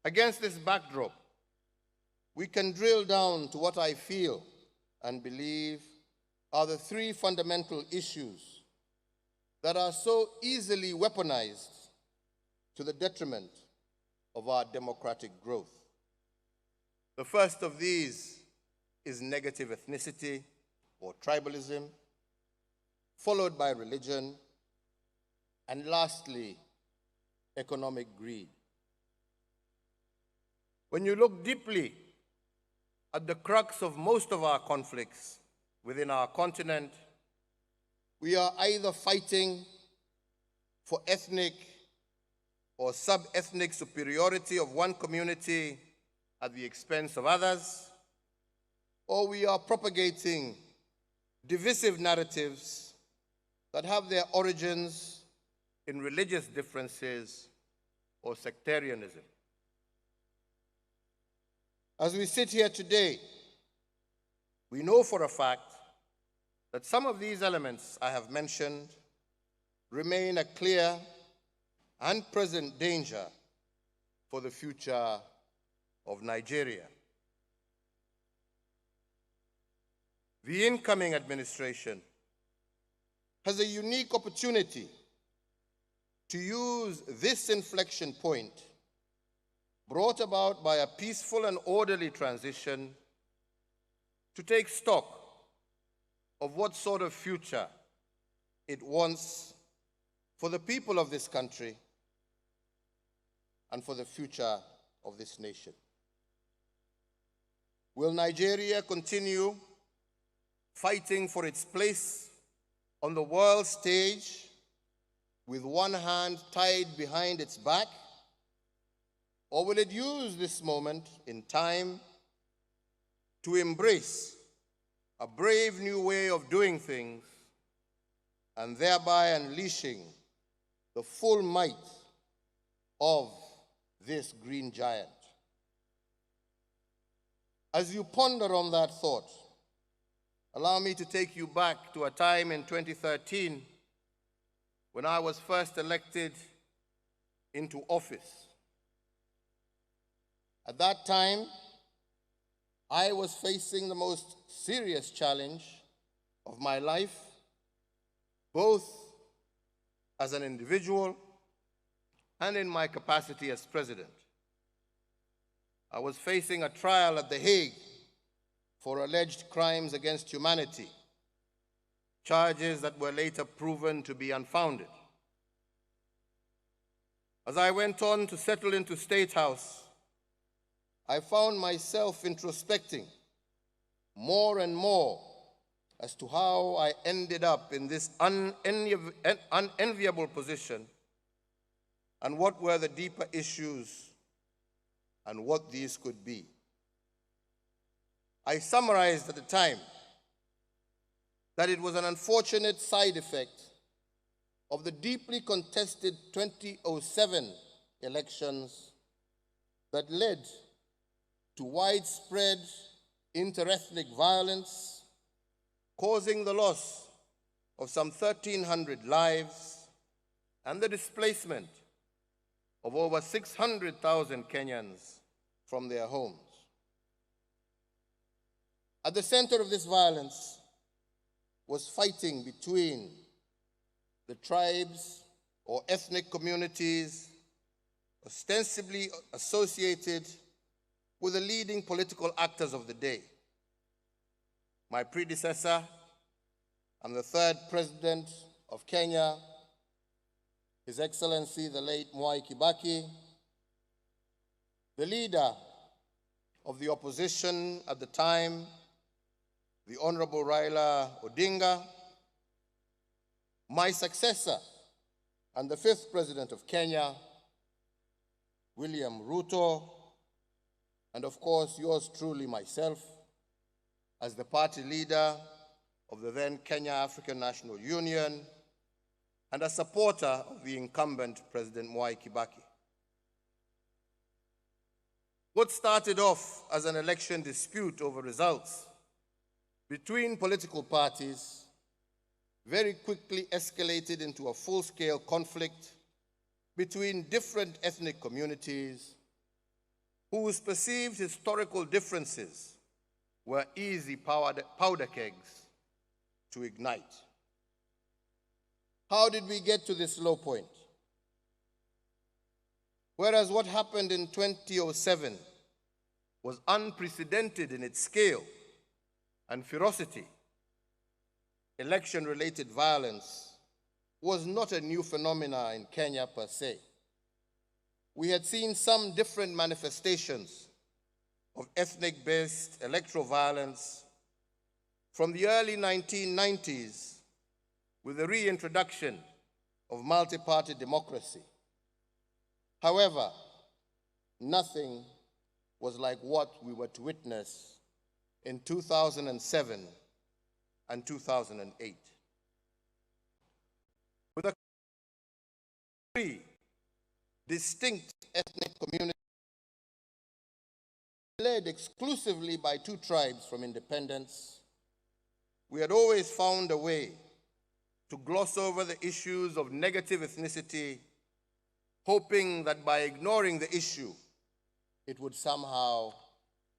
Against this backdrop, we can drill down to what I feel and believe are the three fundamental issues that are so easily weaponized to the detriment of our democratic growth. The first of these is negative ethnicity or tribalism, followed by religion, and lastly, economic greed. When you look deeply at the crux of most of our conflicts within our continent, we are either fighting for ethnic or sub-ethnic superiority of one community at the expense of others, or we are propagating divisive narratives that have their origins in religious differences or sectarianism. As we sit here today, we know for a fact that some of these elements I have mentioned remain a clear and present danger for the future of Nigeria. The incoming administration has a unique opportunity to use this inflection point brought about by a peaceful and orderly transition to take stock of what sort of future it wants for the people of this country and for the future of this nation. Will Nigeria continue fighting for its place on the world stage with one hand tied behind its back? Or will it use this moment in time to embrace a brave new way of doing things and thereby unleashing the full might of this green giant? As you ponder on that thought, allow me to take you back to a time in 2013 when I was first elected into office. At that time, I was facing the most serious challenge of my life, both as an individual and in my capacity as president. I was facing a trial at The Hague for alleged crimes against humanity, charges that were later proven to be unfounded. As I went on to settle into State House, I found myself introspecting more and more as to how I ended up in this unenviable position and what were the deeper issues and what these could be. I summarized at the time that it was an unfortunate side effect of the deeply contested 2007 elections that led to widespread interethnic violence, causing the loss of some 1,300 lives and the displacement of over 600,000 Kenyans from their homes. At the center of this violence was fighting between the tribes or ethnic communities ostensibly associated with the leading political actors of the day. My predecessor and the third president of Kenya, His Excellency the late Mwai Kibaki, the leader of the opposition at the time, the Honorable Raila Odinga, my successor and the fifth president of Kenya, William Ruto, and of course yours truly, myself, as the party leader of the then Kenya African National Union and a supporter of the incumbent President Mwai Kibaki. What started off as an election dispute over results between political parties very quickly escalated into a full-scale conflict between different ethnic communities whose perceived historical differences were easy powder kegs to ignite. How did we get to this low point? Whereas what happened in 2007 was unprecedented in its scale and ferocity, election-related violence was not a new phenomenon in Kenya per se. We had seen some different manifestations of ethnic-based electoral violence from the early 1990s with the reintroduction of multi-party democracy. However, nothing was like what we were to witness in 2007 and 2008. With a three distinct ethnic communities led exclusively by two tribes from independence, we had always found a way to gloss over the issues of negative ethnicity, hoping that by ignoring the issue, it would somehow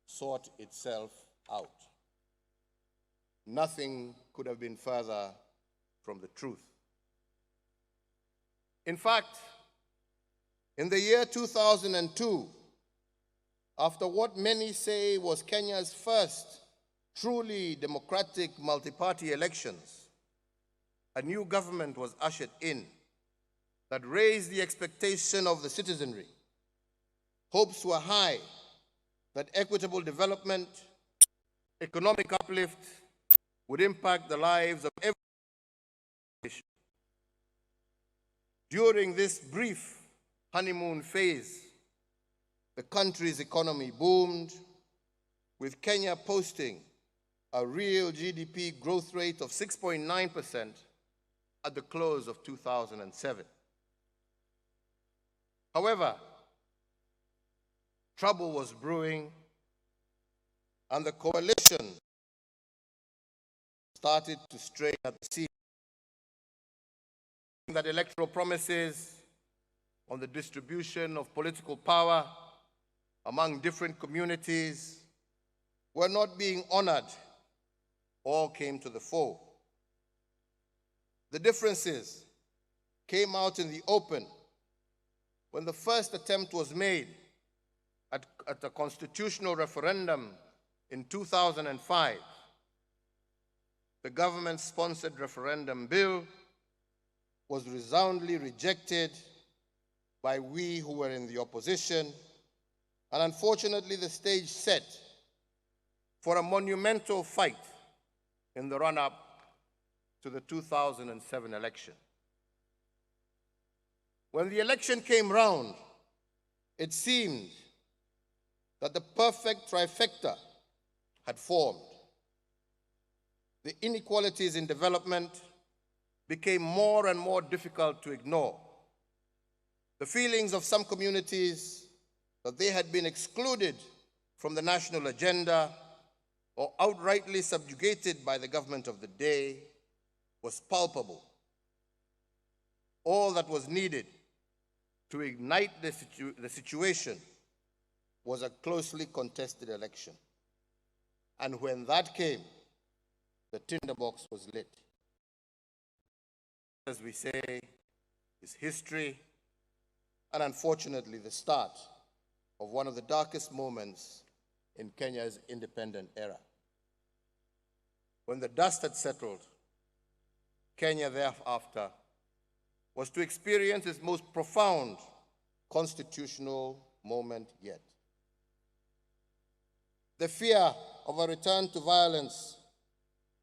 sort itself out. Nothing could have been further from the truth. In fact, in the year 2002, after what many say was Kenya's first truly democratic multi-party elections, a new government was ushered in that raised the expectation of the citizenry. Hopes were high that equitable development, economic uplift would impact the lives of every nation. During this brief honeymoon phase, the country's economy boomed, with Kenya posting a real GDP growth rate of 6.9% at the close of 2007. However, trouble was brewing, and the coalition started to strain at the seams. That electoral promises on the distribution of political power among different communities were not being honored all came to the fore. The differences came out in the open when the first attempt was made at a constitutional referendum in 2005. The government-sponsored referendum bill was resoundingly rejected by we who were in the opposition, and unfortunately the stage set for a monumental fight in the run-up to the 2007 election. When the election came round, it seemed that the perfect trifecta had formed. The inequalities in development became more and more difficult to ignore. The feelings of some communities that they had been excluded from the national agenda or outrightly subjugated by the government of the day was palpable. All that was needed to ignite the situation was a closely contested election. And when that came, the tinderbox was lit. As we say, is history, and unfortunately the start of one of the darkest moments in Kenya's independent era. When the dust had settled, Kenya thereafter was to experience its most profound constitutional moment yet. The fear of a return to violence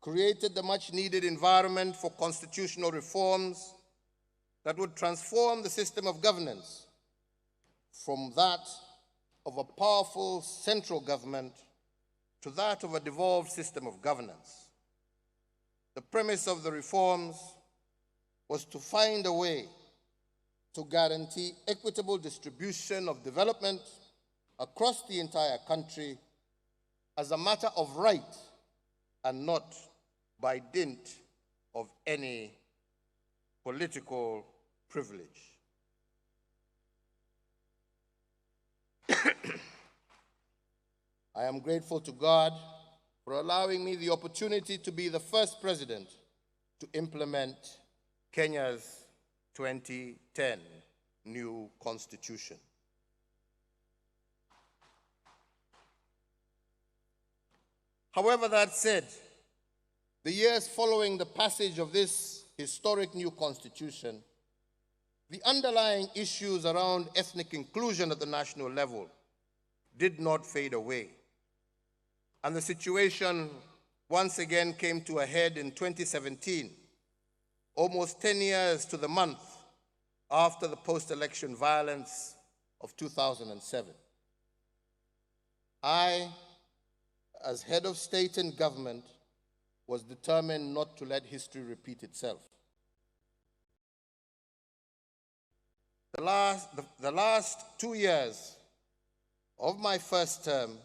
created the much-needed environment for constitutional reforms that would transform the system of governance from that of a powerful central government to that of a devolved system of governance. The premise of the reforms was to find a way to guarantee equitable distribution of development across the entire country as a matter of right and not by dint of any political privilege. I am grateful to God for allowing me the opportunity to be the first president to implement Kenya's 2010 new constitution. However, that said, the years following the passage of this historic new constitution, the underlying issues around ethnic inclusion at the national level did not fade away. And the situation once again came to a head in 2017, almost 10 years to the month after the post-election violence of 2007. I, as head of state and government, was determined not to let history repeat itself. The last 2 years of my first term,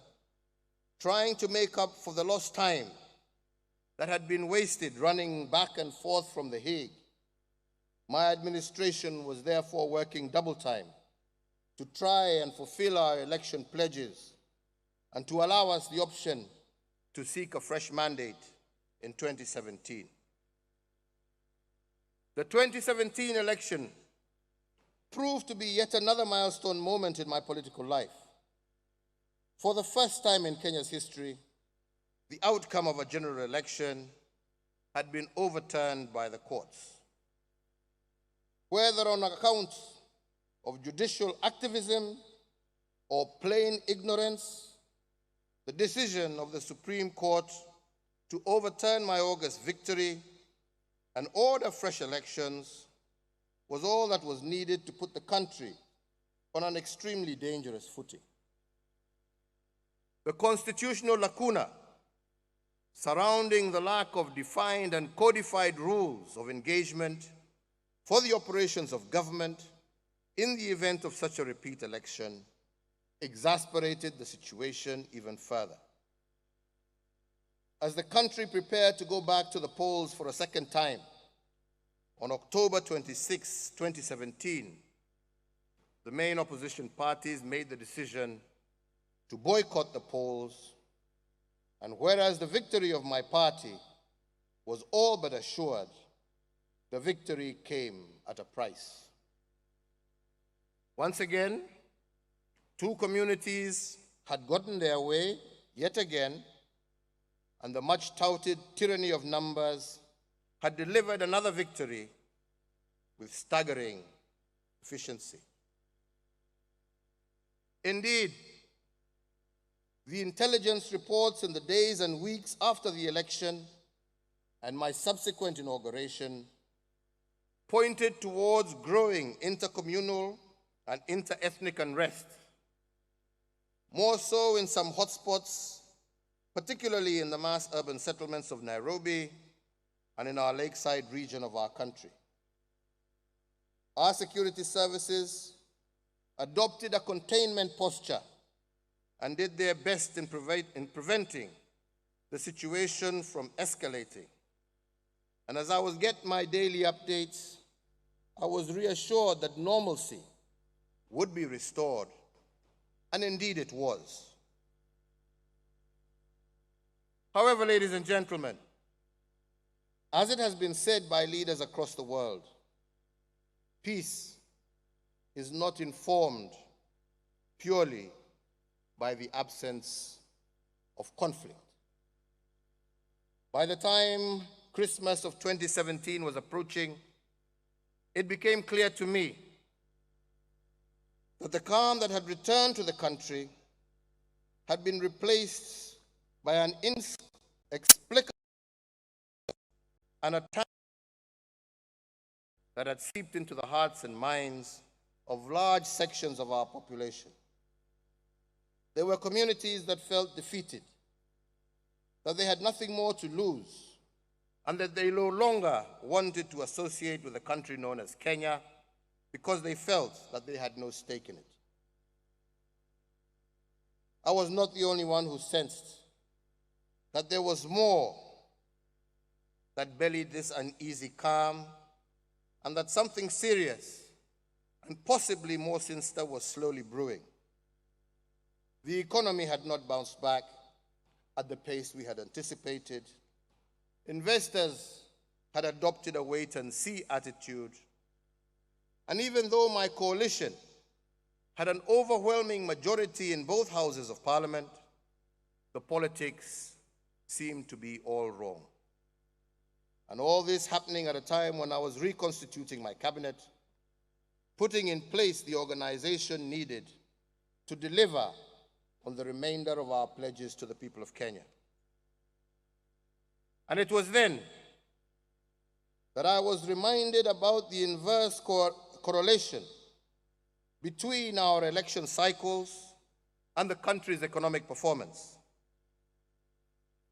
trying to make up for the lost time that had been wasted running back and forth from The Hague, my administration was therefore working double time to try and fulfill our election pledges and to allow us the option to seek a fresh mandate in 2017. The 2017 election proved to be yet another milestone moment in my political life. For the first time in Kenya's history, the outcome of a general election had been overturned by the courts. Whether on account of judicial activism or plain ignorance, the decision of the Supreme Court to overturn my August victory and order fresh elections was all that was needed to put the country on an extremely dangerous footing. The constitutional lacuna surrounding the lack of defined and codified rules of engagement for the operations of government in the event of such a repeat election exasperated the situation even further. As the country prepared to go back to the polls for a second time, on October 26, 2017, the main opposition parties made the decision to boycott the polls, and whereas the victory of my party was all but assured, the victory came at a price. Once again, two communities had gotten their way yet again, and the much-touted tyranny of numbers had delivered another victory with staggering efficiency. Indeed, the intelligence reports in the days and weeks after the election and my subsequent inauguration pointed towards growing intercommunal and inter-ethnic unrest, more so in some hotspots, particularly in the mass urban settlements of Nairobi and in our lakeside region of our country. Our security services adopted a containment posture and did their best in preventing the situation from escalating. And as I was getting my daily updates, I was reassured that normalcy would be restored, and indeed it was. However, ladies and gentlemen, as it has been said by leaders across the world, peace is not informed purely by the absence of conflict. By the time Christmas of 2017 was approaching, it became clear to me that the calm that had returned to the country had been replaced by an inexplicable and attack that had seeped into the hearts and minds of large sections of our population. There were communities that felt defeated, that they had nothing more to lose, and that they no longer wanted to associate with a country known as Kenya because they felt that they had no stake in it. I was not the only one who sensed that there was more that bellied this uneasy calm, and that something serious and possibly more sinister was slowly brewing. The economy had not bounced back at the pace we had anticipated. Investors had adopted a wait-and-see attitude. And even though my coalition had an overwhelming majority in both houses of parliament, the politics seemed to be all wrong. And all this happening at a time when I was reconstituting my cabinet, putting in place the organization needed to deliver on the remainder of our pledges to the people of Kenya. And it was then that I was reminded about the inverse correlation between our election cycles and the country's economic performance.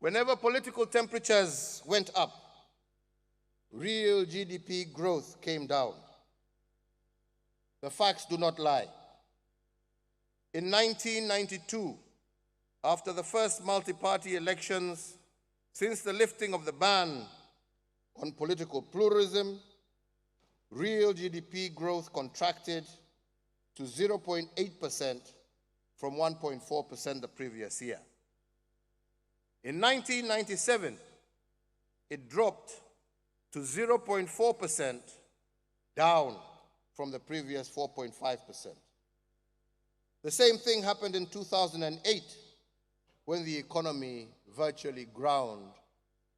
Whenever political temperatures went up, real GDP growth came down. The facts do not lie. In 1992, after the first multi-party elections since the lifting of the ban on political pluralism, real GDP growth contracted to 0.8% from 1.4% the previous year. In 1997, it dropped to 0.4%, down from the previous 4.5%. The same thing happened in 2008, when the economy virtually ground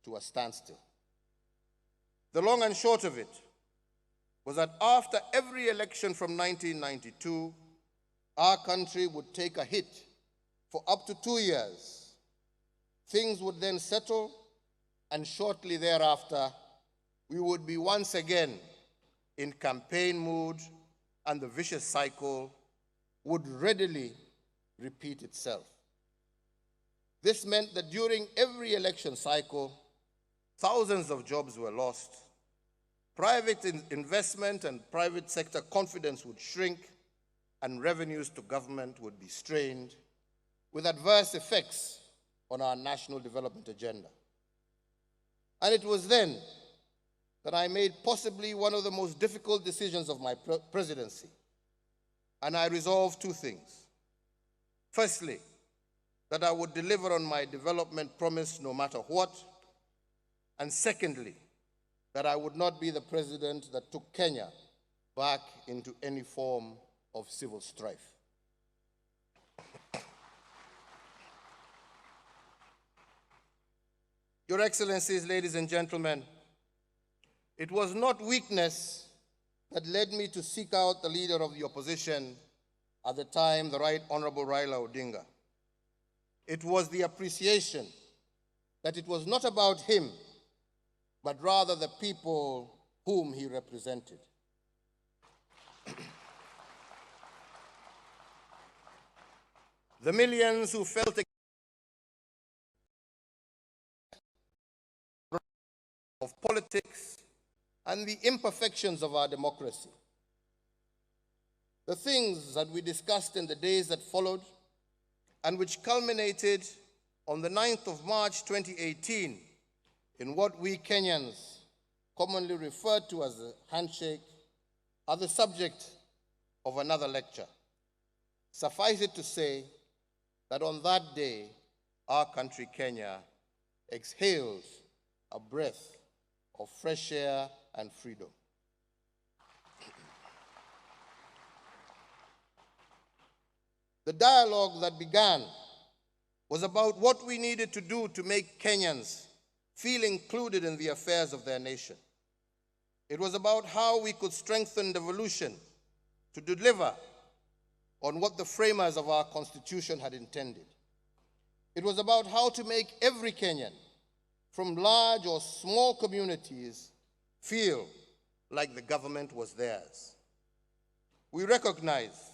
to a standstill. The long and short of it was that after every election from 1992, our country would take a hit for up to 2 years. Things would then settle, and shortly thereafter, we would be once again in campaign mood, and the vicious cycle would readily repeat itself. This meant that during every election cycle, thousands of jobs were lost, private investment and private sector confidence would shrink, and revenues to government would be strained, with adverse effects on our national development agenda. And it was then that I made possibly one of the most difficult decisions of my presidency. And I resolved two things. Firstly, that I would deliver on my development promise no matter what. And secondly, that I would not be the president that took Kenya back into any form of civil strife. Your Excellencies, ladies and gentlemen, it was not weakness that led me to seek out the leader of the opposition at the time, the Right Honorable Raila Odinga. It was the appreciation that it was not about him, but rather the people whom he represented. The millions who felt of politics and the imperfections of our democracy. The things that we discussed in the days that followed, and which culminated on the 9th of March 2018 in what we Kenyans commonly refer to as a handshake, are the subject of another lecture. Suffice it to say that on that day, our country, Kenya, exhaled a breath of fresh air and freedom. The dialogue that began was about what we needed to do to make Kenyans feel included in the affairs of their nation. It was about how we could strengthen devolution to deliver on what the framers of our Constitution had intended. It was about how to make every Kenyan, from large or small communities, feel like the government was theirs. We recognize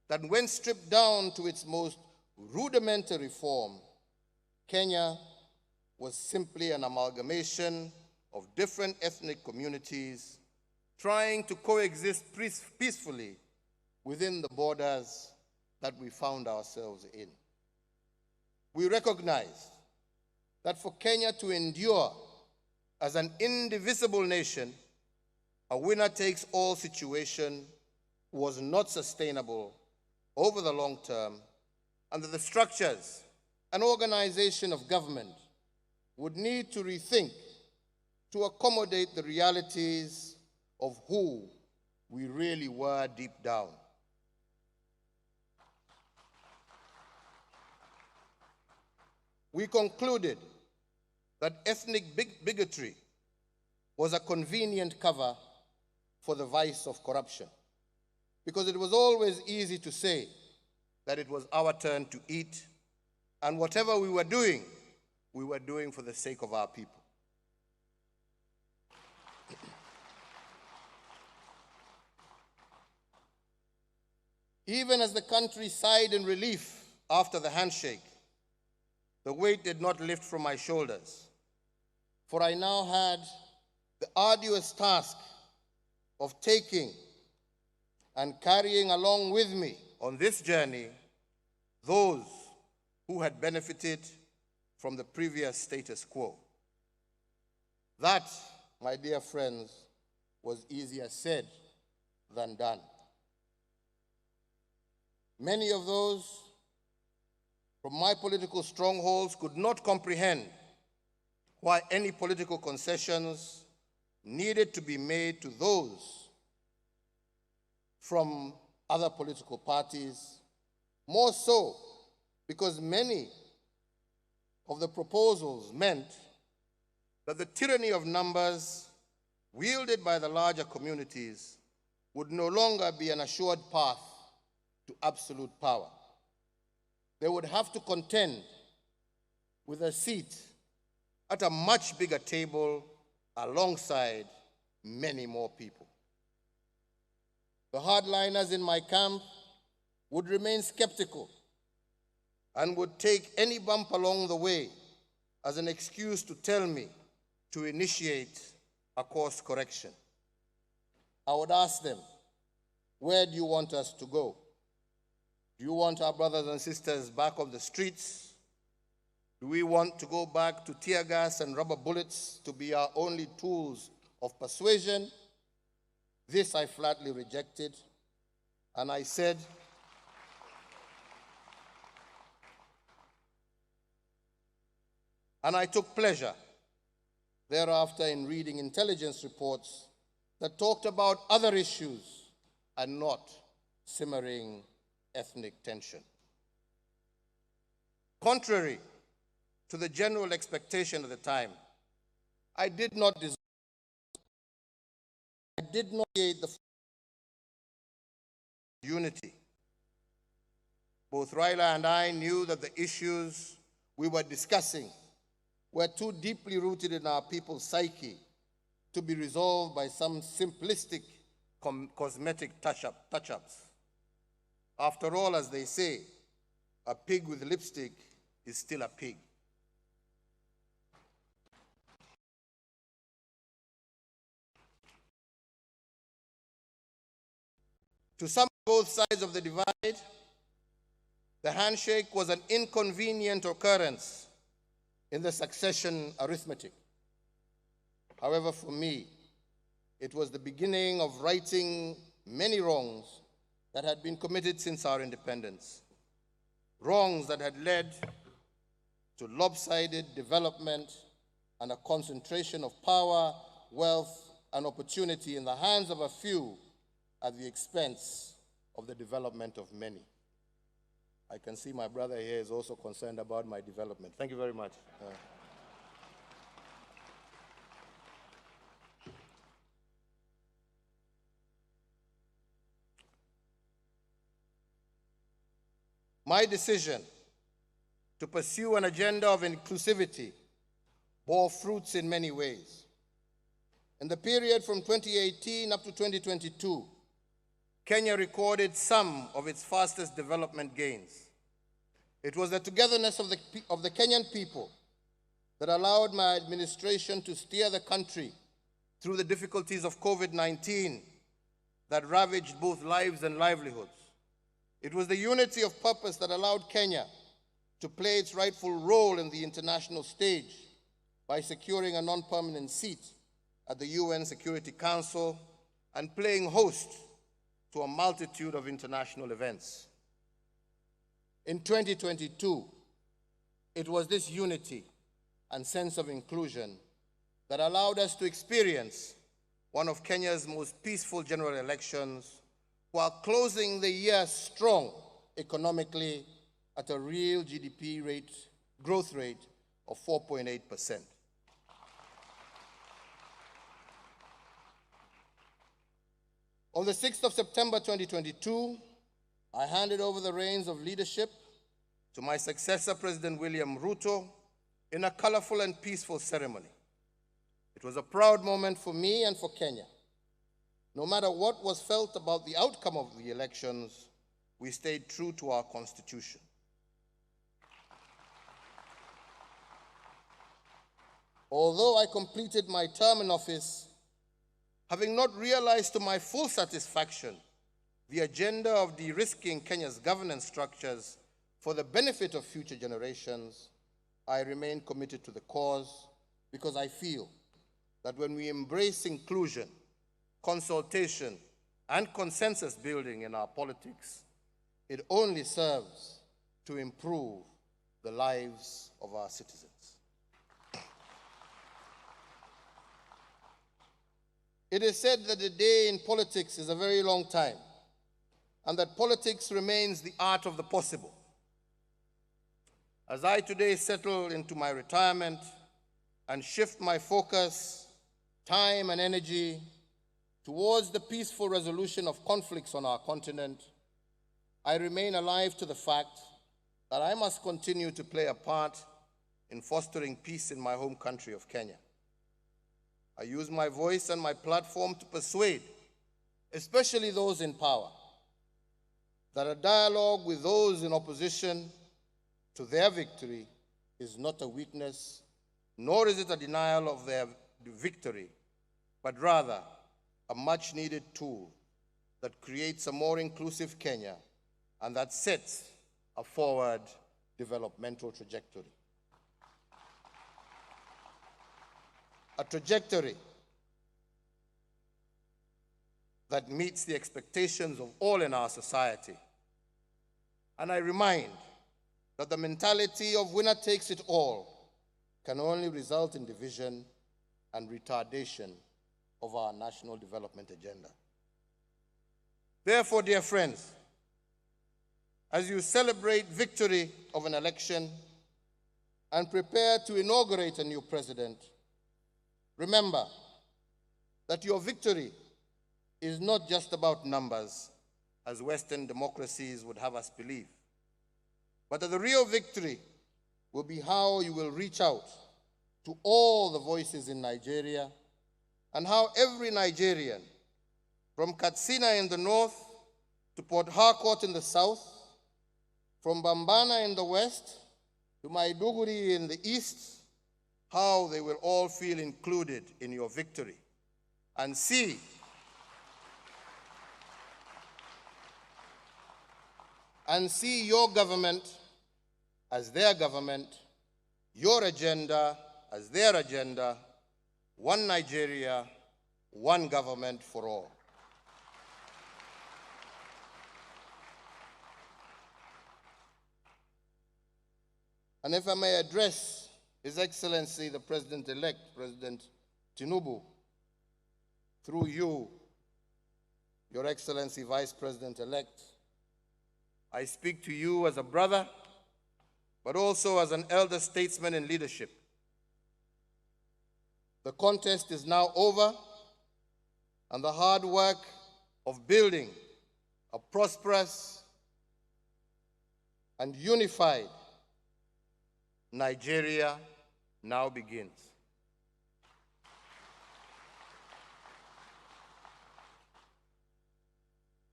that when stripped down to its most rudimentary form, Kenya was simply an amalgamation of different ethnic communities trying to coexist peacefully within the borders that we found ourselves in. We recognize that for Kenya to endure as an indivisible nation, a winner-takes-all situation was not sustainable over the long term and that the structures and organization of government would need to rethink to accommodate the realities of who we really were deep down. We concluded that ethnic bigotry was a convenient cover for the vice of corruption, because it was always easy to say that it was our turn to eat, and whatever we were doing for the sake of our people. Even as the country sighed in relief after the handshake, the weight did not lift from my shoulders, for I now had the arduous task of taking and carrying along with me on this journey those who had benefited from the previous status quo. That, my dear friends, was easier said than done. Many of those from my political strongholds could not comprehend why any political concessions needed to be made to those from other political parties, more so because many of the proposals meant that the tyranny of numbers wielded by the larger communities would no longer be an assured path to absolute power. They would have to contend with a seat at a much bigger table alongside many more people. The hardliners in my camp would remain skeptical and would take any bump along the way as an excuse to tell me to initiate a course correction. I would ask them, where do you want us to go? Do you want our brothers and sisters back on the streets? Do we want to go back to tear gas and rubber bullets to be our only tools of persuasion? This I flatly rejected, and I said, and I took pleasure thereafter in reading intelligence reports that talked about other issues and not simmering ethnic tension. Contrary to the general expectation at the time, I did not create the unity. Both Raila and I knew that the issues we were discussing were too deeply rooted in our people's psyche to be resolved by some simplistic cosmetic touch-ups. After all, as they say, a pig with lipstick is still a pig. To some both sides of the divide, the handshake was an inconvenient occurrence in the succession arithmetic. However, for me, it was the beginning of righting many wrongs that had been committed since our independence. Wrongs that had led to lopsided development and a concentration of power, wealth, and opportunity in the hands of a few at the expense of the development of many. I can see my brother here is also concerned about my development. Thank you very much. My decision to pursue an agenda of inclusivity bore fruits in many ways. In the period from 2018 up to 2022, Kenya recorded some of its fastest development gains. It was the togetherness of the Kenyan people that allowed my administration to steer the country through the difficulties of COVID-19 that ravaged both lives and livelihoods. It was the unity of purpose that allowed Kenya to play its rightful role in the international stage by securing a non-permanent seat at the UN Security Council and playing host to a multitude of international events. In 2022, it was this unity and sense of inclusion that allowed us to experience one of Kenya's most peaceful general elections while closing the year strong economically at a real GDP growth rate of 4.8%. On the 6th of September 2022, I handed over the reins of leadership to my successor, President William Ruto, in a colorful and peaceful ceremony. It was a proud moment for me and for Kenya. No matter what was felt about the outcome of the elections, we stayed true to our Constitution. Although I completed my term in office, having not realized to my full satisfaction the agenda of de-risking Kenya's governance structures for the benefit of future generations, I remain committed to the cause because I feel that when we embrace inclusion, consultation, and consensus building in our politics, it only serves to improve the lives of our citizens. It is said that a day in politics is a very long time, and that politics remains the art of the possible. As I today settle into my retirement and shift my focus, time, and energy towards the peaceful resolution of conflicts on our continent, I remain alive to the fact that I must continue to play a part in fostering peace in my home country of Kenya. I use my voice and my platform to persuade, especially those in power, that a dialogue with those in opposition to their victory is not a weakness, nor is it a denial of their victory, but rather a much-needed tool that creates a more inclusive Kenya and that sets a forward developmental trajectory. A trajectory that meets the expectations of all in our society. And I remind that the mentality of winner takes it all can only result in division and retardation of our national development agenda. Therefore, dear friends, as you celebrate victory of an election and prepare to inaugurate a new president, remember that your victory is not just about numbers, as Western democracies would have us believe, but that the real victory will be how you will reach out to all the voices in Nigeria and how every Nigerian, from Katsina in the north to Port Harcourt in the south, from Bambana in the west to Maiduguri in the east, how they will all feel included in your victory and see your government as their government, your agenda as their agenda, one Nigeria, one government for all. And if I may address His Excellency, the President-elect, President Tinubu, through you, Your Excellency, Vice President-elect, I speak to you as a brother, but also as an elder statesman in leadership. The contest is now over, and the hard work of building a prosperous and unified Nigeria now begins.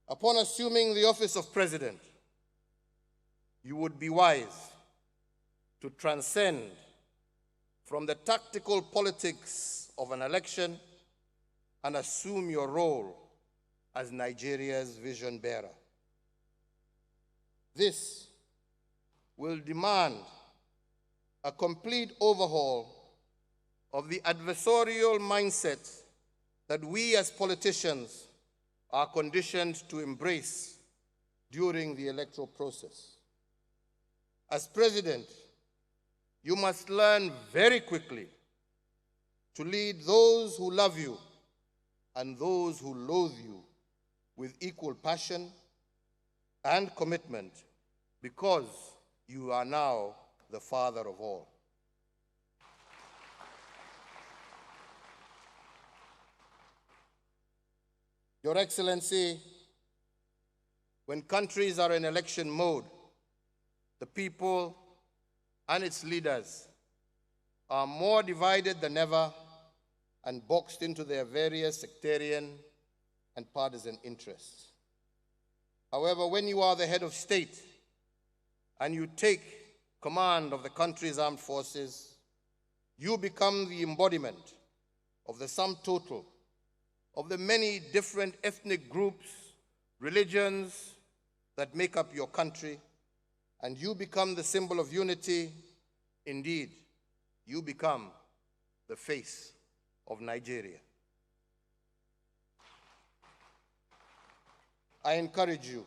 Upon assuming the office of president, you would be wise to transcend from the tactical politics of an election and assume your role as Nigeria's vision bearer. This will demand a complete overhaul of the adversarial mindset that we as politicians are conditioned to embrace during the electoral process. As president, you must learn very quickly to lead those who love you and those who loathe you with equal passion and commitment, because you are now the father of all. Your Excellency, when countries are in election mode, the people and its leaders are more divided than ever and boxed into their various sectarian and partisan interests. However, when you are the head of state and you take command of the country's armed forces, you become the embodiment of the sum total of the many different ethnic groups, religions that make up your country, and you become the symbol of unity. Indeed, you become the face of Nigeria. I encourage you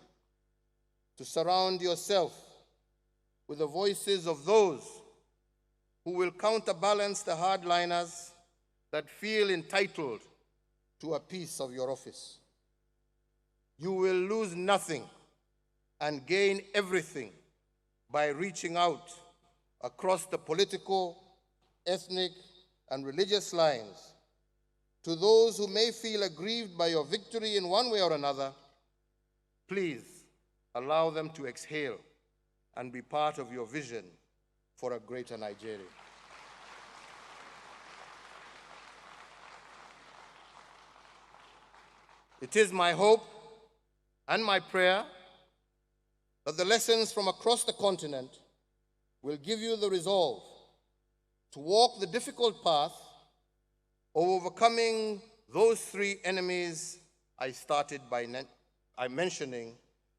to surround yourself with the voices of those who will counterbalance the hardliners that feel entitled to a piece of your office. You will lose nothing and gain everything by reaching out across the political, ethnic, and religious lines to those who may feel aggrieved by your victory in one way or another. Please allow them to exhale and be part of your vision for a greater Nigeria. It is my hope and my prayer that the lessons from across the continent will give you the resolve to walk the difficult path of overcoming those three enemies I started by mentioning,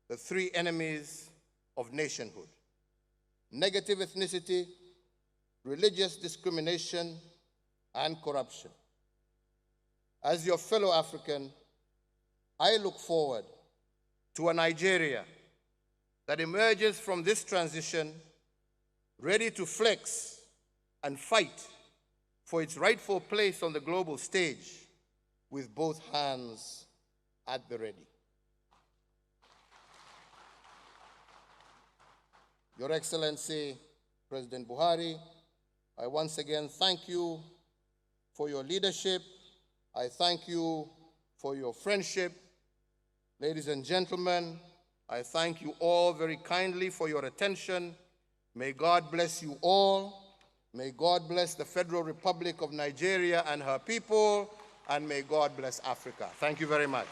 the three enemies of nationhood: negative ethnicity, religious discrimination, and corruption. As your fellow African, I look forward to a Nigeria that emerges from this transition ready to flex and fight for its rightful place on the global stage with both hands at the ready. Your Excellency, President Buhari, I once again thank you for your leadership. I thank you for your friendship. Ladies and gentlemen, I thank you all very kindly for your attention. May God bless you all. May God bless the Federal Republic of Nigeria and her people, and may God bless Africa. Thank you very much.